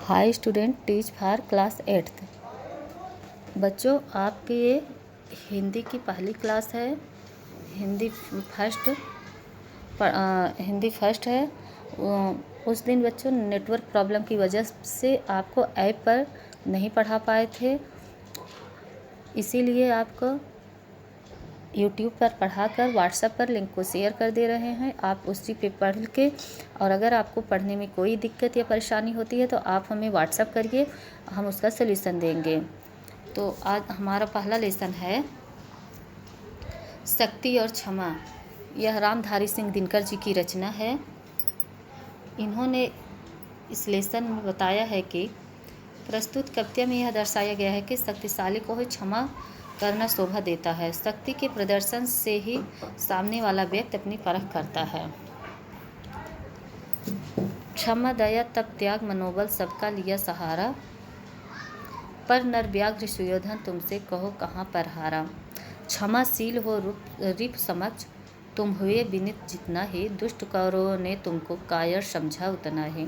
Hi student, teach for class 8th। बच्चों, आपके ये हिंदी की पहली क्लास है। हिंदी फर्स्ट है। उस दिन बच्चों नेटवर्क प्रॉब्लम की वजह से आपको ऐप पर नहीं पढ़ा पाए थे, इसीलिए आपको यूट्यूब पर पढ़ाकर व्हाट्सएप पर लिंक को शेयर कर दे रहे हैं। आप उसी पे पढ़ के, और अगर आपको पढ़ने में कोई दिक्कत या परेशानी होती है तो आप हमें व्हाट्सएप करिए, हम उसका सलूशन देंगे। तो आज हमारा पहला लेसन है शक्ति और क्षमा। यह रामधारी सिंह दिनकर जी की रचना है। इन्होंने इस लेसन में बताया है कि प्रस्तुत कविता में यह दर्शाया गया है कि शक्तिशाली को ही क्षमा करना शोभा देता है। शक्ति के प्रदर्शन से ही सामने वाला व्यक्ति अपनी परख करता है। क्षमा दया तप त्याग मनोबल सबका लिया सहारा, पर नर व्याघ्र सुयोधन तुमसे कहो कहाँ पर हारा। क्षमाशील हो रिप समक्ष तुम हुए विनित जितना ही, दुष्ट कौरवों ने तुमको कायर समझा उतना ही।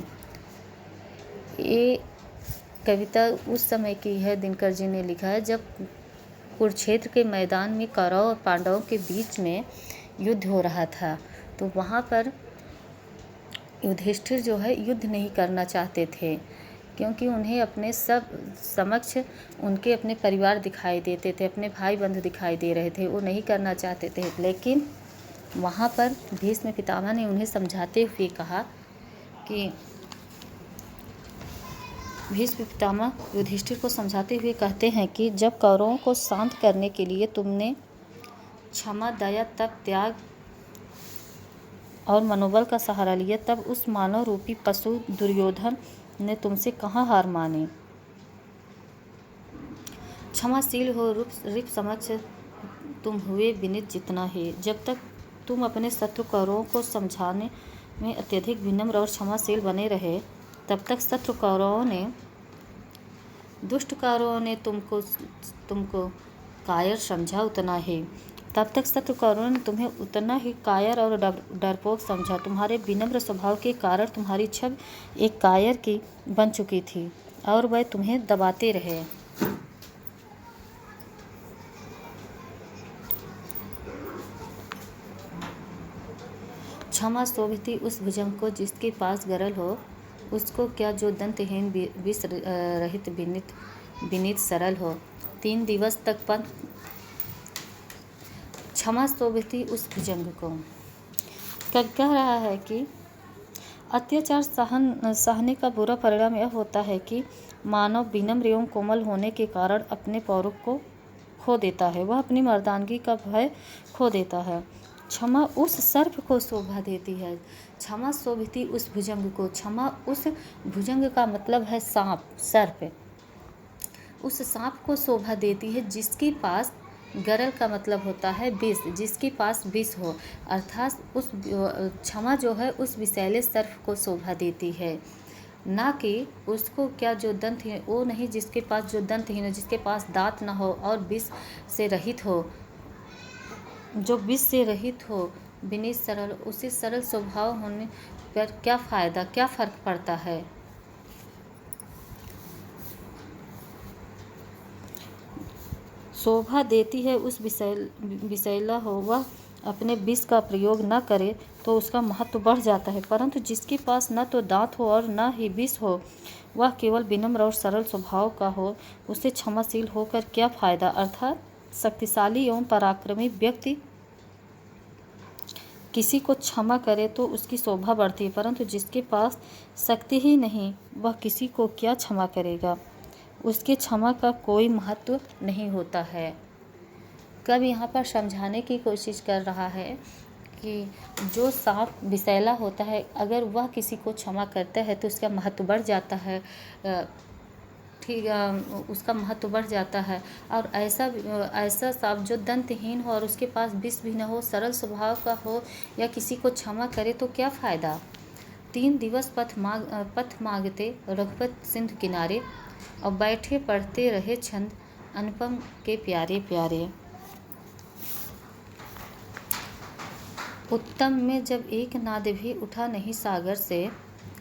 ये कविता उस समय की है, दिनकर जी ने लिखा है, जब कुरुक्षेत्र के मैदान में कौरव और पांडवों के बीच में युद्ध हो रहा था। तो वहाँ पर युधिष्ठिर जो है युद्ध नहीं करना चाहते थे, क्योंकि उन्हें अपने सब समक्ष उनके अपने परिवार दिखाई देते थे, अपने भाई बंधु दिखाई दे रहे थे, वो नहीं करना चाहते थे। लेकिन वहाँ पर भीष्म पितामह ने उन्हें समझाते हुए कहा कि भीष्म पितामह युधिष्ठिर को समझाते हुए कहते हैं कि जब कौरवों को शांत करने के लिए तुमने क्षमा दया तप त्याग और मनोबल का सहारा लिया, तब उस मानव रूपी पशु दुर्योधन ने तुमसे कहाँ हार मानी। क्षमाशील हो रिप समक्ष तुम हुए विनित जितना ही। जब तक तुम अपने शत्रु कौरवों को समझाने में अत्यधिक विनम्र और क्षमाशील बने रहे, तब तक शत्रु कौरवों ने दुष्ट कौरवों ने तुमको कायर समझा उतना ही। तब तक शत्रु कौरवों ने तुम्हें उतना ही कायर और डरपोक समझा। तुम्हारे विनम्र स्वभाव के कारण तुम्हारी छवि एक कायर की बन चुकी थी और वह तुम्हें दबाते रहे। क्षमा शोभिती उस भुजंग को जिसके पास गरल हो, उसको क्या जो दंतहीन विष रहित विनीत सरल हो। 3 दिवस तक पंथ क्षमा शोभिती उस भुजंग को कह रहा है कि अत्याचार सहने का बुरा परिणाम यह होता है कि मानव विनम्र एवं कोमल होने के कारण अपने पौरुष को खो देता है, वह अपनी मर्दानगी का भय खो देता है। क्षमा उस सर्प को शोभा देती है। क्षमा शोभिती उस भुजंग को। क्षमा उस भुजंग का मतलब है सांप, सर्प। उस सांप को शोभा देती है जिसके पास गरल का मतलब होता है विष, जिसके पास विष हो। अर्थात उस क्षमा जो है उस विषैले सर्प को शोभा देती है, ना कि उसको क्या जो दंतहीन, वो नहीं जिसके पास जो दंतहीन हो, जिसके पास दांत ना हो और विष से रहित हो, जो विष से रहित हो, विनीत सरल। उसे सरल स्वभाव होने पर क्या फ़ायदा, क्या फ़र्क पड़ता है। शोभा देती है उस विषैला हो, वह अपने विष का प्रयोग न करे तो उसका महत्व बढ़ जाता है, परंतु जिसके पास न तो दांत हो और न ही विष हो, वह केवल विनम्र और सरल स्वभाव का हो, उसे क्षमाशील होकर क्या फ़ायदा। अर्थात शक्तिशाली एवं पराक्रमी व्यक्ति किसी को क्षमा करे तो उसकी शोभा बढ़ती है, परंतु जिसके पास शक्ति ही नहीं, वह किसी को क्या क्षमा करेगा, उसके क्षमा का कोई महत्व नहीं होता है। कवि यहाँ पर समझाने की कोशिश कर रहा है कि जो सांप विषैला होता है, अगर वह किसी को क्षमा करता है तो उसका महत्व बढ़ जाता है, ठीक, उसका महत्व बढ़ जाता है। और ऐसा सांप जो दंतहीन हो और उसके पास विष भी न हो, सरल स्वभाव का हो, या किसी को क्षमा करे तो क्या फ़ायदा। 3 दिवस पथ मांगते रघुपत सिंधु किनारे, और बैठे पढ़ते रहे छंद अनुपम के प्यारे प्यारे। उत्तम में जब एक नाद भी उठा नहीं सागर से,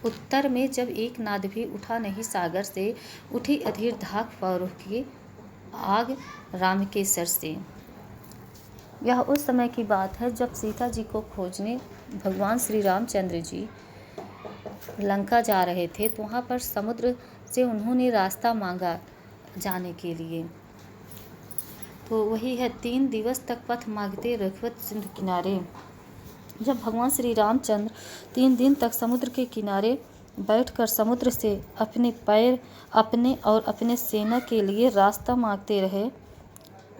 उत्तर में जब एक नाद भी उठा नहीं सागर से, उठी अधीर धाक पौरुष की आग रामकेसर से। यह उस समय की बात है जब सीता जी को खोजने भगवान श्री रामचंद्र जी लंका जा रहे थे, तो वहाँ पर समुद्र से उन्होंने रास्ता मांगा जाने के लिए। तो वही है 3 दिवस तक पथ मांगते रघुवत सिंधु किनारे। जब भगवान श्री रामचंद्र 3 दिन तक समुद्र के किनारे बैठकर समुद्र से अपने पैर, अपने और अपने सेना के लिए रास्ता मांगते रहे,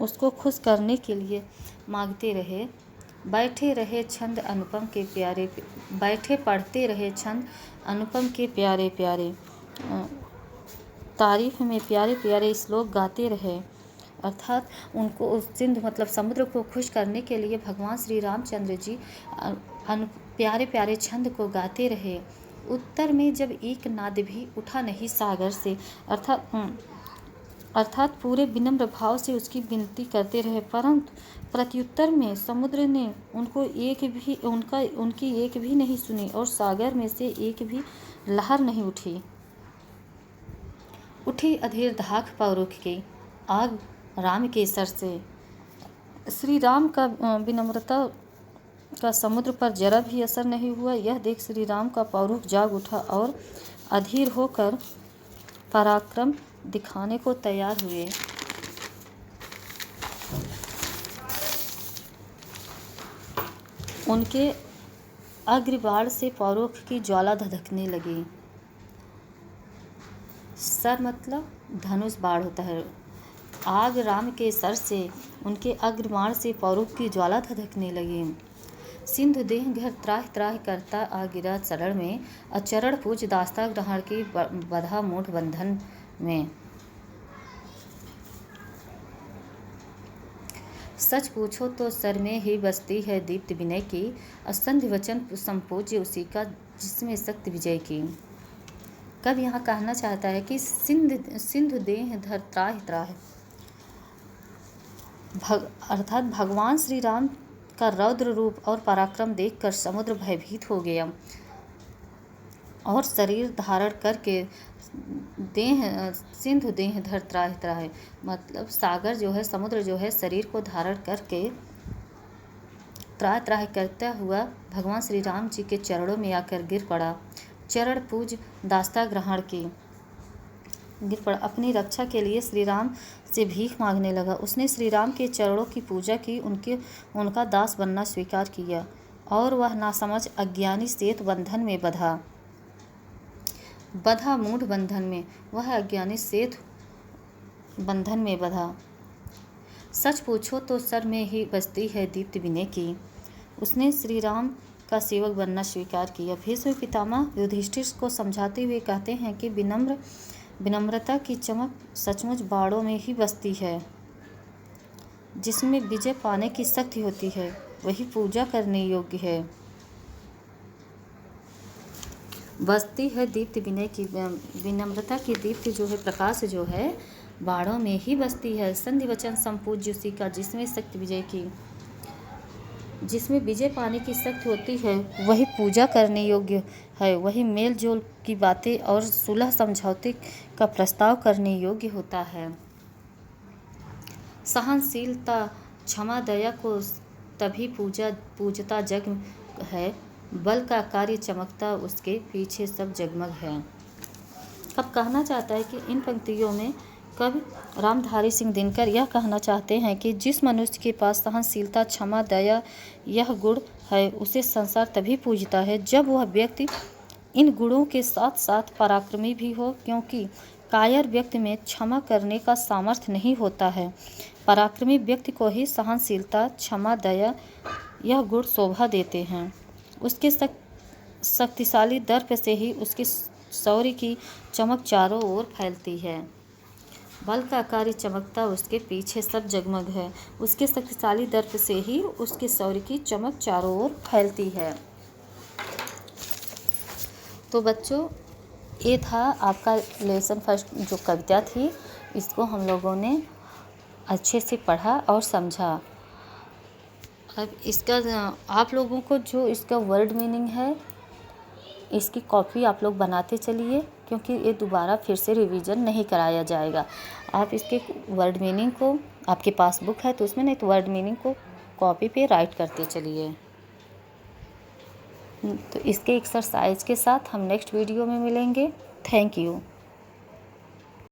उसको खुश करने के लिए मांगते रहे, बैठे रहे छंद अनुपम के प्यारे, बैठे पढ़ते रहे छंद अनुपम के प्यारे प्यारे, तारीफ में प्यारे प्यारे श्लोक गाते रहे। अर्थात उनको उस सिंधु मतलब समुद्र को खुश करने के लिए भगवान श्री रामचंद्र जी प्यारे प्यारे छंद को गाते रहे। उत्तर में जब एक नाद भी उठा नहीं सागर से, अर्थात पूरे विनम्र भाव से उसकी विनती करते रहे, परंतु प्रत्युत्तर में समुद्र ने उनकी एक भी नहीं सुनी और सागर में से एक भी लहर नहीं उठी। उठी अधीर धाक पौरुष की आग रामकेसर से। श्री राम का विनम्रता का समुद्र पर जरा भी असर नहीं हुआ। यह देख श्री राम का पौरुष जाग उठा और अधीर होकर पराक्रम दिखाने को तैयार हुए। उनके अग्रबाण से पौरुष की ज्वाला धधकने लगी। सर मतलब धनुष बाण होता है। आग राम के सर से, उनके अग्रबाण से पौरुष की ज्वाला धधकने लगी। सिंधु देह घर त्राह त्राह करता आ गिरा चरण में, अचरण पूज दास्ता ग्रहण की बधा मूढ़ बंधन में। सच पूछो तो सर में ही बसती है दीप्त विनय की, असंधि वचन संपूज्य उसी का जिसमें शक्ति विजय की। कब यहाँ कहना चाहता है कि सिंधु देह धर त्राह त्राह, अर्थात भगवान श्री राम का रौद्र रूप और पराक्रम देखकर समुद्र भयभीत हो गया और शरीर धारण करके सिंधु देह धर त्राह त्राह, मतलब सागर जो है, समुद्र जो है, शरीर को धारण करके त्राह त्राह करता हुआ भगवान श्री राम जी के चरणों में आकर गिर पड़ा। चरण पूज दास्ता ग्रहण की गिर पड़ा, अपनी रक्षा के लिए श्री राम से भीख मांगने लगा। उसने श्री राम के चरणों की पूजा की, उनका दास बनना स्वीकार किया और वह नासमझ अज्ञानी सेतु बंधन में बधा मूढ़ बंधन में, वह अज्ञानी सेतु बंधन में बधा। सच पूछो तो सर में ही बसती है दीप्त विनय की। उसने श्री राम का सेवक बनना स्वीकार किया। भीष्म पितामह युधिष्ठिर को समझाते हुए कहते हैं कि विनम्रता की चमक सचमुच बाणों में ही बसती है। जिसमें विजय पाने की शक्ति होती है वही पूजा करने योग्य है। बसती है दीप्ति विनय की, विनम्रता की दीप्ति जो है, प्रकाश जो है, बाणों में ही बसती है। संधि वचन संपूज्य उसी का जिसमें शक्ति विजय की, जिसमें विजय पाने की शक्ति होती है वही पूजा करने योग्य है। वही मेल जोल की बातें और सुलह समझौते का प्रस्ताव करने योग्य होता है। सहनशीलता क्षमा दया को तभी पूजता जग है, बल का कार्य चमकता उसके पीछे सब जगमग है। अब कहना चाहता है कि इन पंक्तियों में कवि रामधारी सिंह दिनकर यह कहना चाहते हैं कि जिस मनुष्य के पास सहनशीलता, क्षमा, दया यह गुण है, उसे संसार तभी पूजता है जब वह व्यक्ति इन गुणों के साथ साथ पराक्रमी भी हो, क्योंकि कायर व्यक्ति में क्षमा करने का सामर्थ्य नहीं होता है। पराक्रमी व्यक्ति को ही सहनशीलता, क्षमा, दया यह गुण शोभा देते हैं। उसके शक्तिशाली दर्प से ही उसके शौर्य की चमक चारों ओर फैलती है। बल का कार्य चमकता उसके पीछे सब जगमग है। उसके शक्तिशाली दर्प से ही उसके शौर्य की चमक चारों ओर फैलती है। तो बच्चों, ये था आपका लेसन फर्स्ट जो कविता थी, इसको हम लोगों ने अच्छे से पढ़ा और समझा। अब इसका आप लोगों को जो इसका वर्ड मीनिंग है इसकी कॉपी आप लोग बनाते चलिए, क्योंकि ये दोबारा फिर से रिवीजन नहीं कराया जाएगा। आप इसके वर्ड मीनिंग को, आपके पास बुक है तो उसमें, नहीं तो वर्ड मीनिंग को कॉपी पे राइट करते चलिए। तो इसके एक्सरसाइज के साथ हम नेक्स्ट वीडियो में मिलेंगे। Thank you.